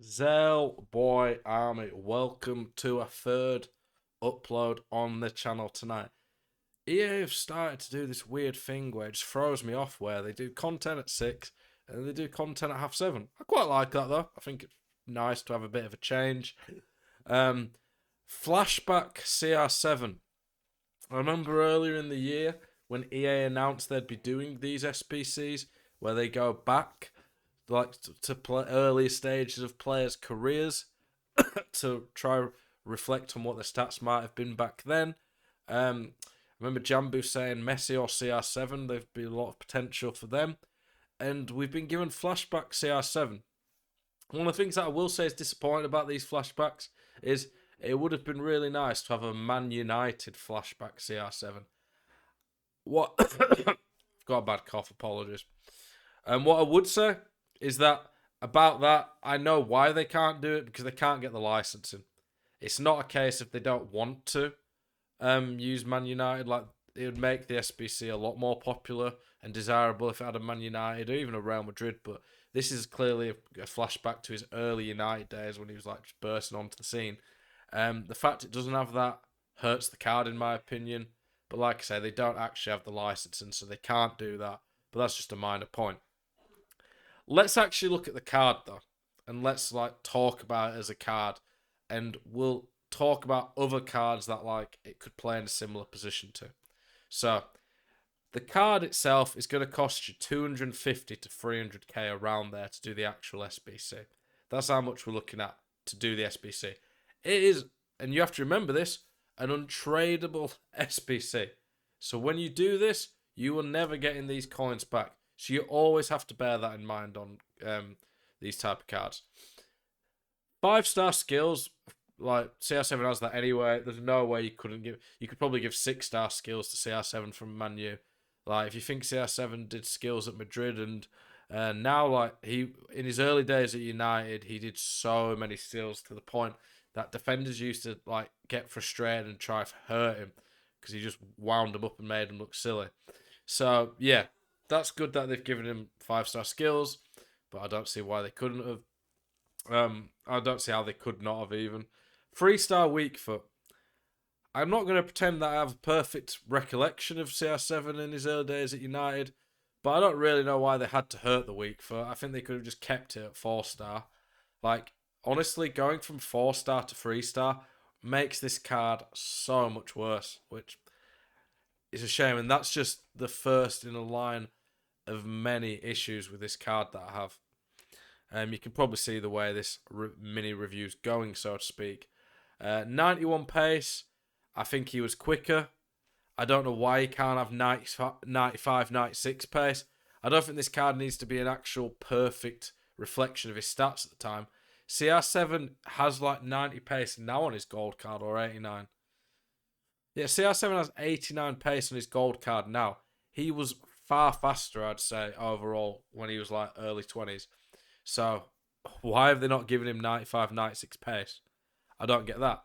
Zell Boy Army, welcome to a third upload on the channel tonight. EA have started to do this weird thing where it just throws me off, where they do content at 6 and they do content at half 7. I quite like that though. I think it's nice to have a bit of a change. Um, Flashback Cr7. I remember earlier in the year when EA announced they'd be doing these SBCs where they go back like to play earlier stages of players' careers to try reflect on what the stats might have been back then. I remember Jambu saying Messi or CR7, there'd be a lot of potential for them. And we've been given flashback CR7. One of the things that I will say is disappointing about these flashbacks is it would have been really nice to have a Man United flashback CR7. What? I've got a bad cough, apologies. And what I would say is that about that, I know why they can't do it, because they can't get the licensing. It's not a case if they don't want to use Man United. Like, it would make the SBC a lot more popular and desirable if it had a Man United or even a Real Madrid. But this is clearly a flashback to his early United days when he was like just bursting onto the scene. The fact it doesn't have that hurts the card in my opinion. But like I say, they don't actually have the licensing, so they can't do that. But that's just a minor point. Let's actually look at the card though, and let's like talk about it as a card, and we'll talk about other cards that like it could play in a similar position to. So the card itself is going to cost you 250 to 300k around there to do the actual SBC. That's how much we're looking at to do the SBC. It is, and you have to remember this, an untradeable SBC. So when you do this, you will never get in these coins back. So you always have to bear that in mind on these type of cards. 5-star skills, like CR7 has that anyway. There's no way you couldn't give. You could probably give 6-star skills to CR7 from Man U. Like if you think CR7 did skills at Madrid and now like he in his early days at United, he did so many skills to the point that defenders used to like get frustrated and try to hurt him because he just wound them up and made them look silly. So yeah, that's good that they've given him 5-star skills, but I don't see why they couldn't have. I don't see how they could not have even. 3-star weak foot. I'm not going to pretend that I have a perfect recollection of CR7 in his early days at United, but I don't really know why they had to hurt the weak foot. I think they could have just kept it at 4-star. Like, honestly, going from 4-star to 3-star makes this card so much worse, which is a shame. And that's just the first in a line of many issues with this card that I have. You can probably see the way this mini review's going, so to speak. 91 pace. I think he was quicker. I don't know why he can't have 95, 96 pace. I don't think this card needs to be an actual perfect reflection of his stats at the time. CR7 has like 90 pace now on his gold card, or 89. Yeah, CR7 has 89 pace on his gold card now. He was far faster, I'd say, overall when he was like early 20s. So why have they not given him 95, 96 pace? I don't get that.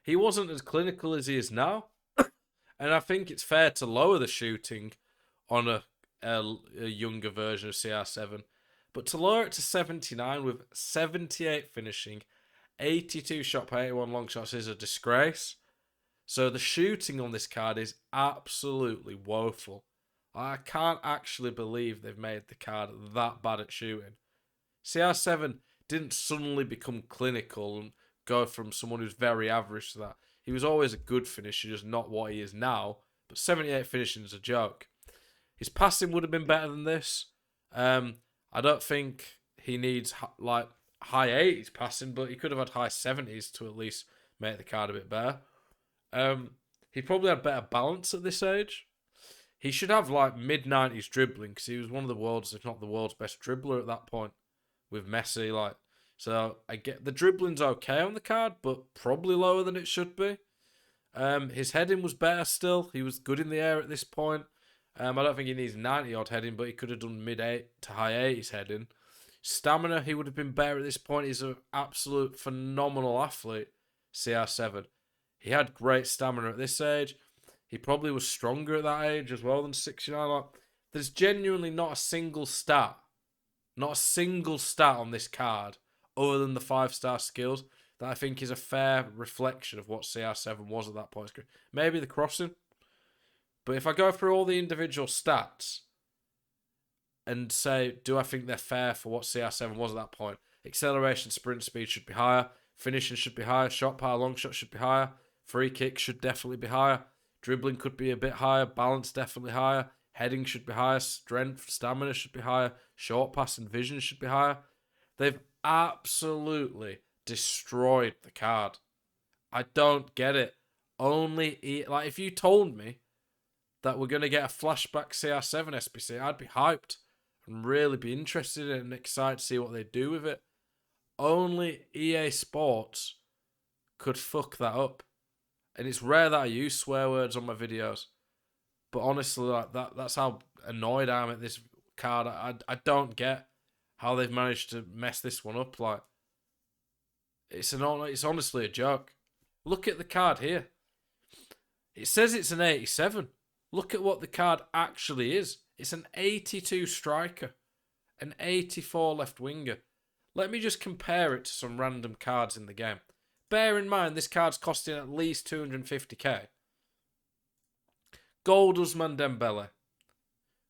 He wasn't as clinical as he is now. And I think it's fair to lower the shooting on a younger version of CR7. But to lower it to 79 with 78 finishing, 82 shot per 81 long shots is a disgrace. So the shooting on this card is absolutely woeful. I can't actually believe they've made the card that bad at shooting. CR7 didn't suddenly become clinical and go from someone who's very average to that. He was always a good finisher, just not what he is now. But 78 finishing is a joke. His passing would have been better than this. I don't think he needs like high 80s passing, but he could have had high 70s to at least make the card a bit better. He probably had better balance at this age. He should have like mid-90s dribbling because he was one of the world's, if not the world's best dribbler at that point with Messi. Like, so I get the dribbling's okay on the card, but probably lower than it should be. His heading was better still. He was good in the air at this point. I don't think he needs 90-odd heading, but he could have done mid-8 to high 80s heading. Stamina, he would have been better at this point. He's an absolute phenomenal athlete, CR7. He had great stamina at this age. He probably was stronger at that age as well than 69. Like, there's genuinely not a single stat Not a single stat on this card, other than the 5-star skills, that I think is a fair reflection of what CR7 was at that point. Maybe the crossing. But if I go through all the individual stats and say, do I think they're fair for what CR7 was at that point? Acceleration, sprint speed should be higher. Finishing should be higher. Shot power, long shot should be higher. Free kick should definitely be higher. Dribbling could be a bit higher. Balance definitely higher. Heading should be higher. Strength, stamina should be higher. Short pass and vision should be higher. They've absolutely destroyed the card. I don't get it. Like, if you told me that we're going to get a Flashback Cr7 Sbc, I'd be hyped and really be interested and excited to see what they do with it. Only EA Sports could fuck that up. And it's rare that I use swear words on my videos. But honestly, like that's how annoyed I am at this card. I don't get how they've managed to mess this one up. Like, it's honestly a joke. Look at the card here. It says it's an 87. Look at what the card actually is. It's an 82 striker, an 84 left winger. Let me just compare it to some random cards in the game. Bear in mind, this card's costing at least 250k. Gold Ousmane Dembele.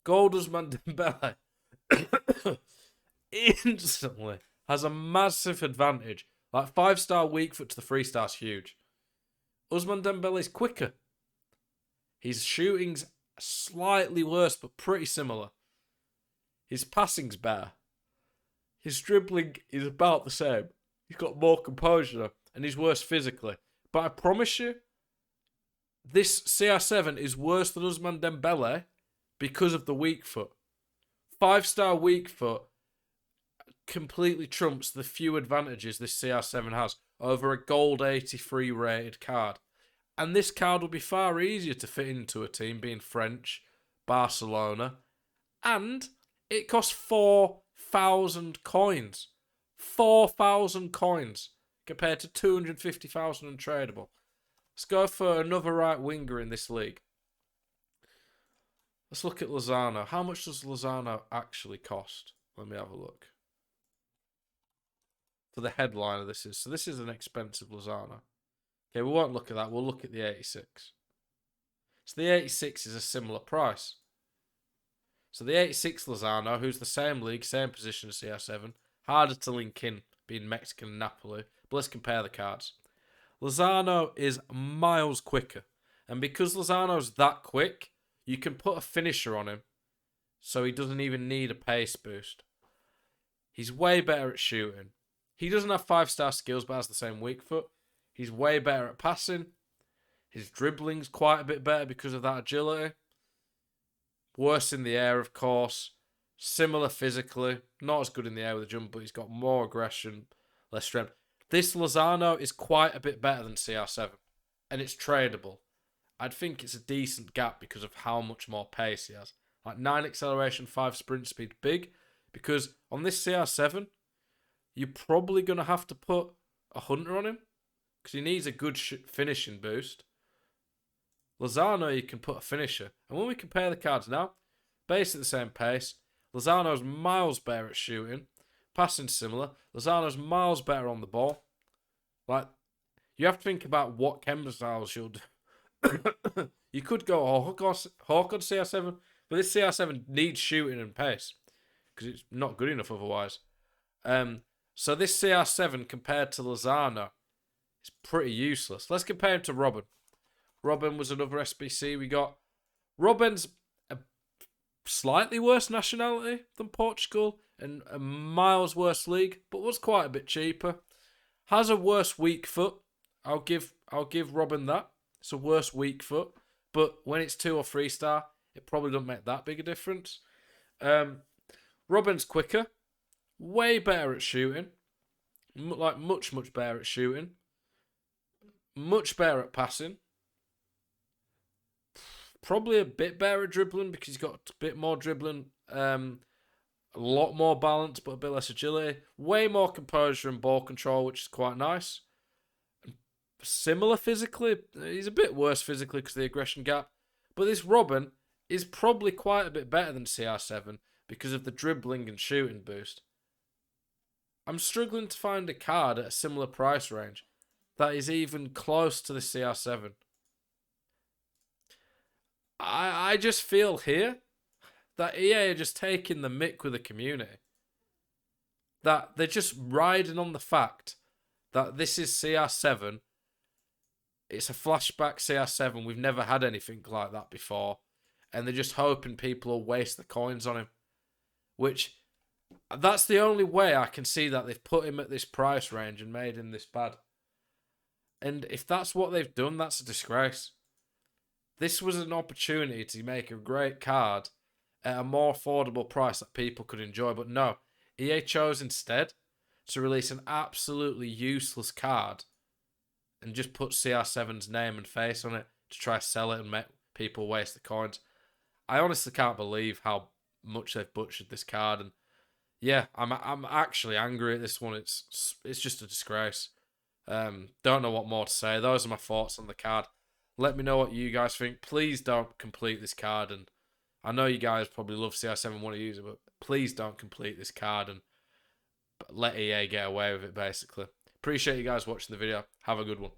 Gold Ousmane Dembele instantly has a massive advantage. Like 5-star weak foot to the 3-star's huge. Ousmane Dembele's quicker. His shooting's slightly worse, but pretty similar. His passing's better. His dribbling is about the same. He's got more composure and he's worse physically. But I promise you, this CR7 is worse than Ousmane Dembele because of the weak foot. 5-star weak foot completely trumps the few advantages this CR7 has over a gold 83 rated card. And this card will be far easier to fit into a team being French, Barcelona, and it costs 4,000 coins. 4,000 coins compared to 250,000 untradeable. Let's go for another right winger in this league. Let's look at Lozano. How much does Lozano actually cost? Let me have a look. For the headliner, this is. So this is an expensive Lozano. Okay, we won't look at that. We'll look at the 86. So the 86 is a similar price. So the 86 Lozano, who's the same league, same position as CR7, harder to link in, being Mexican and Napoli. But let's compare the cards. Lozano is miles quicker. And because Lozano's that quick, you can put a finisher on him, so he doesn't even need a pace boost. He's way better at shooting. He doesn't have 5-star skills, but has the same weak foot. He's way better at passing. His dribbling's quite a bit better because of that agility. Worse in the air, of course. Similar physically. Not as good in the air with a jump, but he's got more aggression, less strength. This Lozano is quite a bit better than CR7. And it's tradable. I'd think it's a decent gap because of how much more pace he has. Like 9 acceleration, 5 sprint speed. Big. Because on this CR7, you're probably going to have to put a hunter on him. Because he needs a good finishing boost. Lozano, you can put a finisher. And when we compare the cards now, basically the same pace. Lozano's miles better at shooting. Passing similar. Lozano's miles better on the ball. Like, you have to think about what Kemba styles you'll do. You could go Hawk on CR7, but this CR7 needs shooting and pace. Because it's not good enough otherwise. So this CR7 compared to Lozano is pretty useless. Let's compare him to Robin. Robin was another SBC we got. Robin's a slightly worse nationality than Portugal and a miles worse league, but was quite a bit cheaper. Has a worse weak foot. I'll give Robin that. It's a worse weak foot, but when it's 2 or 3-star, it probably doesn't make that big a difference. Robin's quicker, way better at shooting, like much better at shooting, much better at passing. Probably a bit better at dribbling because he's got a bit more dribbling, a lot more balance, but a bit less agility. Way more composure and ball control, which is quite nice. Similar physically. He's a bit worse physically because of the aggression gap. But this Robin is probably quite a bit better than CR7 because of the dribbling and shooting boost. I'm struggling to find a card at a similar price range that is even close to the CR7. I just feel here that EA are just taking the mick with the community. That they're just riding on the fact that this is CR7. It's a flashback CR7. We've never had anything like that before. And they're just hoping people will waste the coins on him. Which, that's the only way I can see that they've put him at this price range and made him this bad. And if that's what they've done, that's a disgrace. This was an opportunity to make a great card at a more affordable price that people could enjoy. But no, EA chose instead to release an absolutely useless card and just put CR7's name and face on it to try to sell it and make people waste the coins. I honestly can't believe how much they've butchered this card, and yeah, I'm actually angry at this one. It's just a disgrace. Don't know what more to say. Those are my thoughts on the card. Let me know what you guys think. Please don't complete this card, and I know you guys probably love CR7 and want to use it, but please don't complete this card and let EA get away with it, basically. Appreciate you guys watching the video. Have a good one.